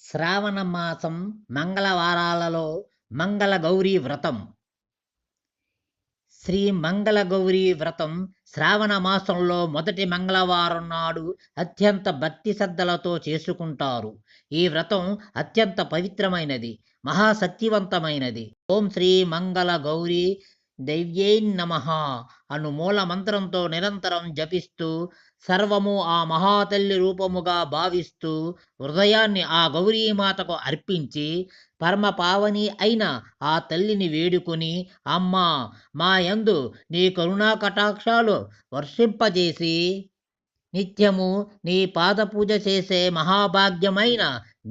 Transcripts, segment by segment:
శ్రావణ మాసం మంగళవారాలలో మంగళగౌరీ వ్రతం. శ్రీ మంగళగౌరీ వ్రతం శ్రావణ మాసంలో మొదటి మంగళవారం నాడు అత్యంత భక్తి శ్రద్ధలతో చేసుకుంటారు. ఈ వ్రతం అత్యంత పవిత్రమైనది, మహాశక్తివంతమైనది. ఓం శ్రీ మంగళ గౌరీ దైవ్యై నమః అను మూల మంత్రంతో నిరంతరం జపిస్తూ, సర్వము ఆ మహాతల్లి రూపముగా భావిస్తూ, హృదయాన్ని ఆ గౌరీమాతకు అర్పించి, పరమ పావని అయిన ఆ తల్లిని వేడుకొని, అమ్మా, మా యందు నీ కరుణా కటాక్షాలు వర్షింపజేసి, నిత్యము నీ పాదపూజ చేసే మహాభాగ్యమైన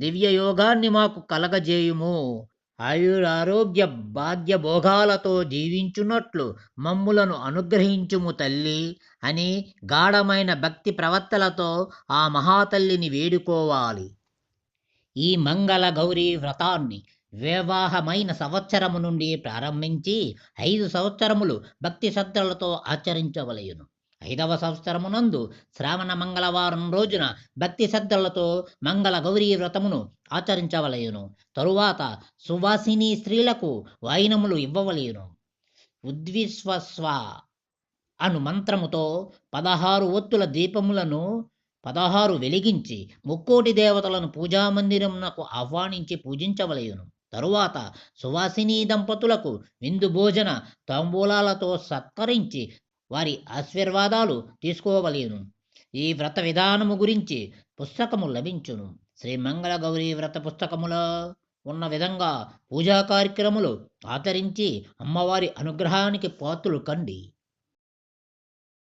దివ్యయోగాన్ని మాకు కలగజేయుము. ఆయురారోగ్య భాగ్యభోగాలతో జీవించున్నట్లు మమ్ములను అనుగ్రహించుము తల్లి అని గాఢమైన భక్తి ప్రవర్తనలతో ఆ మహాతల్లిని వేడుకోవాలి. ఈ మంగళ గౌరీ వ్రతాన్ని వివాహమైన సంవత్సరము నుండి ప్రారంభించి 5 సంవత్సరములు భక్తి శ్రద్ధలతో ఆచరించవలయును. 5వ సంవత్సరమునందు శ్రావణ మంగళవారం రోజున భక్తి శ్రద్ధలతో మంగళ గౌరీ వ్రతమును ఆచరించవలయును. తరువాత సువాసిని స్త్రీలకు వాయినములు ఇవ్వవలయును. ఉద్విశ్వస్వ అను మంత్రముతో 16 ఒత్తుల దీపములను 16 వెలిగించి ముక్కోటి దేవతలను పూజామందిరమునకు ఆహ్వానించి పూజించవలయును. తరువాత సువాసిని దంపతులకు విందు భోజన తాంబూలాలతో సత్కరించి వారి ఆశీర్వాదాలు తీసుకోవలయును. ఈ వ్రత విధానము గురించి పుస్తకము లభించును. శ్రీ మంగళ గౌరీ వ్రత పుస్తకములో ఉన్న విధంగా పూజా కార్యక్రమాలు ఆచరించి అమ్మవారి అనుగ్రహానికి పాత్రులు కండి.